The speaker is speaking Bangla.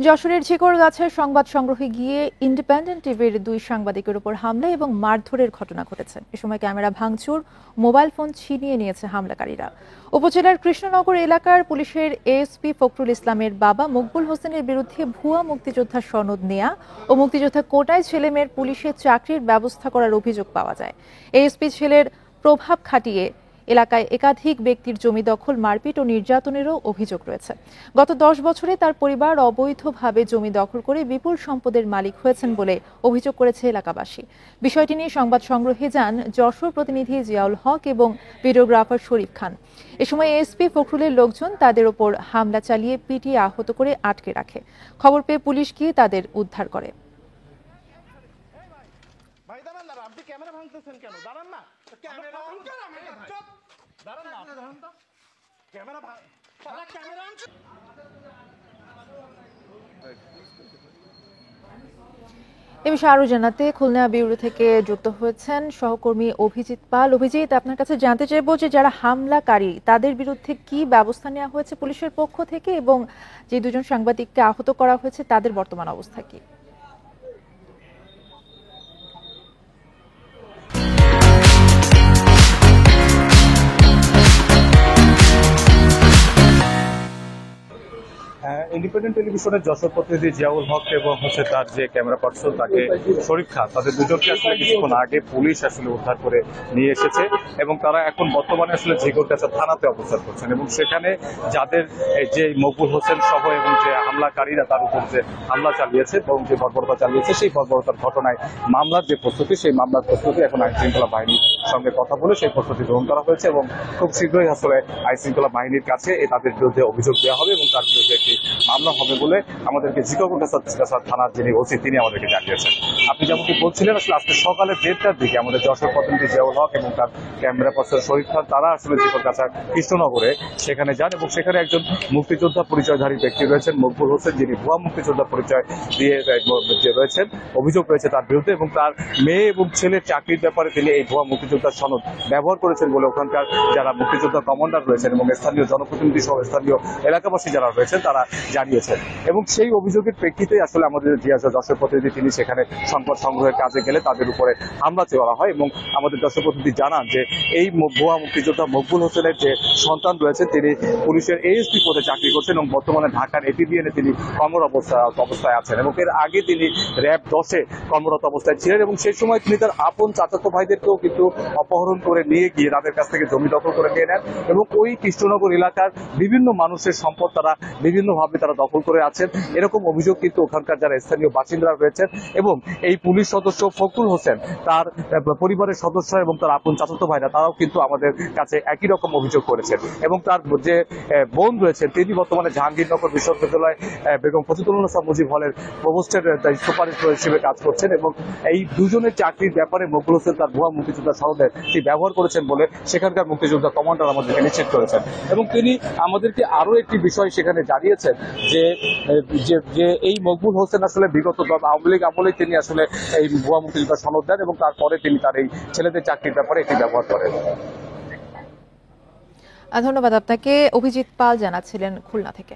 যশোরের ঝিকরগাছার সংবাদ সংগ্রহে গিয়ে ইন্ডিপেন্ডেন্ট টিভির 2 সাংবাদিকের উপর হামলা এবং মারধরের ঘটনা ঘটেছে। এ সময় ক্যামেরা ভাঙচুর, মোবাইল ফোন ছিনিয়ে নিয়েছে হামলাকারীরা। উপজেলার কৃষ্ণনগর এলাকার পুলিশের এএসপি ফখরুল ইসলামের বাবা মকবুল হোসেনের বিরুদ্ধে ভুয়া মুক্তিযোদ্ধা সনদ নেয়া ও মুক্তিযোদ্ধা কোটায় ছেলেমেয়ের পুলিশে চাকরির ব্যবস্থা করার অভিযোগ পাওয়া যায়। এএসপি ছেলের প্রভাব খাটিয়ে এলাকায় একাধিক ব্যক্তির জমি দখল, মারপিট ও নির্যাতনেরও অভিযোগ রয়েছে। গত 10 বছরে তার পরিবার অবৈধভাবে জমি দখল করে বিপুল সম্পদের মালিক হয়েছেন বলে অভিযোগ করেছে এলাকাবাসী। বিষয়টি নিয়ে সংবাদ সংগ্রহে যান যশোর প্রতিনিধি জিয়াউল হক এবং ভিডিওগ্রাফার শরীফ খান। এ সময় এএসপি ফখরুলের লোকজন তাদের ওপর হামলা চালিয়ে পিটিয়ে আহত করে আটকে রাখে। খবর পেয়ে পুলিশ গিয়ে তাদের উদ্ধার করে। এ বিষয়ে আরো জানাতে খুলনা ব্যুরো থেকে যুক্ত হয়েছেন সহকর্মী অভিজিৎ পাল। অভিজিৎ, আপনার কাছে জানতে চাইবো যে যারা হামলাকারী তাদের বিরুদ্ধে কি ব্যবস্থা নেওয়া হয়েছে পুলিশের পক্ষ থেকে, এবং যে দুজন সাংবাদিককে আহত করা হয়েছে তাদের বর্তমান অবস্থা কি? ইন্ডিপেন্ডেন্ট টেলিভিশনের যশোর প্রতিনিধি জিয়াউল হক এবং তার যে ক্যামেরা পার্সন তাকে শরীফ খান, তাদের দুজনকে আসলে কিছুক্ষণ আগে পুলিশ আসলে উদ্ধার করে নিয়ে এসেছে এবং তারা এখন বর্তমানে আসলে ঝিকরগাছা থানাতে অবস্থান করছেন এবং সেখানে যাদের যে মকবুল হোসেন সহ এবং যে হামলাকারীরা তার উপর যে হামলা চালিয়েছে এবং যে বর্বরতা চালিয়েছে সেই বর্বরতার ঘটনায় মামলার যে প্রস্তুতি, সেই মামলার প্রস্তুতি এখন আইন শৃঙ্খলা বাহিনীর সঙ্গে কথা বলে সেই প্রস্তুতি গ্রহণ করা হয়েছে এবং খুব শীঘ্রই আসলে আইন শৃঙ্খলা বাহিনীর কাছে তাদের বিরুদ্ধে অভিযোগ দেওয়া হবে এবং তার বিরুদ্ধে একটি মামলা হবে বলে আমাদেরকে ঝিকরগাছা থানার যিনি ওসি তিনি আমাদেরকে জানিয়েছেন। আপনি যেমনটি বলছিলেন, আসলে আজকে সকালে 1:30টার দিকে আমাদের যশোর প্রতিনিধি জিয়াউল হক এবং তার ক্যামেরা পার্সন শরীফ খান তারা আসলে ঝিকরগাছার কৃষ্ণনগরে সেখানে যান এবং সেখানে একজন মুক্তিযোদ্ধা পরিচয়ধারী ব্যক্তি রয়েছেন মকবুল হোসেন, যিনি ভুয়া মুক্তিযোদ্ধা পরিচয় দিয়ে রয়েছেন, অভিযোগ রয়েছে তার বিরুদ্ধে এবং তার মেয়ে এবং ছেলের চাকরির ব্যাপারে তিনি এই ভুয়া মুক্তিযোদ্ধার সনদ ব্যবহার করেছেন বলে ওখানকার যারা মুক্তিযোদ্ধা কমান্ডার রয়েছেন এবং স্থানীয় জনপ্রতিনিধি সহ স্থানীয় এলাকাবাসী যারা রয়েছেন তারা জানিয়েছেন। এবং সেই অভিযোগের প্রেক্ষিতে আসলে আমাদের যশোর প্রতিনিধি তিনি সেখানে সংবাদ সংগ্রহের কাজে গেলে তাদের উপরে হামলা চালানো হয় এবং আমাদের যশোর প্রতিনিধি জানান যে এই ভুয়া মুক্তিযোদ্ধা মকবুল হোসেনের যে সন্তান রয়েছে তিনি পুলিশের এএসপি পদে চাকরি করছেন এবং বর্তমানে ঢাকার এপিবিএনে তিনি কর্মরত অবস্থায় আছেন এবং এর আগে তিনি র্যাব 10-এ কর্মরত অবস্থায় ছিলেন এবং সেই সময় তিনি তার আপন চাচাতো ভাইদেরকেও কিন্তু অপহরণ করে নিয়ে গিয়ে তাদের কাছ থেকে জমি দখল করে নিয়ে নেন এবং ওই কৃষ্ণনগর এলাকার বিভিন্ন মানুষের সম্পদ তারা বিভিন্নভাবে তারা দখল করে আছেন, এরকম অভিযোগ কিন্তু ওখানকার যারা স্থানীয় বাসিন্দারা রয়েছেন এবং এই পুলিশ সদস্য ফখরুল হোসেন তার পরিবারের সদস্য এবং তার আপন চাচাতো ভাইরা তারাও কিন্তু আমাদের কাছে একই রকম অভিযোগ করেছেন এবং তার যে বোন রয়েছেন তিনি বর্তমানে জাহাঙ্গীরনগর বিশ্ববিদ্যালয় বেগম ফজিলুন্নেছা মুজিব হলের প্রভোস্টের সুপারিশ হিসেবে কাজ করছেন এবং এই দুজনের চাকরির ব্যাপারে মকবুল হোসেন তার ভুয়া মুক্তিযোদ্ধা সনদের ব্যবহার করেছেন বলে সেখানকার মুক্তিযোদ্ধা কমান্ডার আমাদেরকে নিশ্চিত করেছেন এবং তিনি আমাদেরকে আরো একটি বিষয় সেখানে জানিয়েছেন যে এই মকবুল হোসেন আসলে বিগত আওয়ামী লীগ আমলে তিনি আসলে এই ভুয়া মুক্তিযোদ্ধা সনদ দেন এবং তারপরে তিনি তার এই ছেলেদের চাকরির ব্যাপারে এটি ব্যবহার করেন। ধন্যবাদ আপনাকে। অভিজিৎ পাল জানাচ্ছিলেন খুলনা থেকে।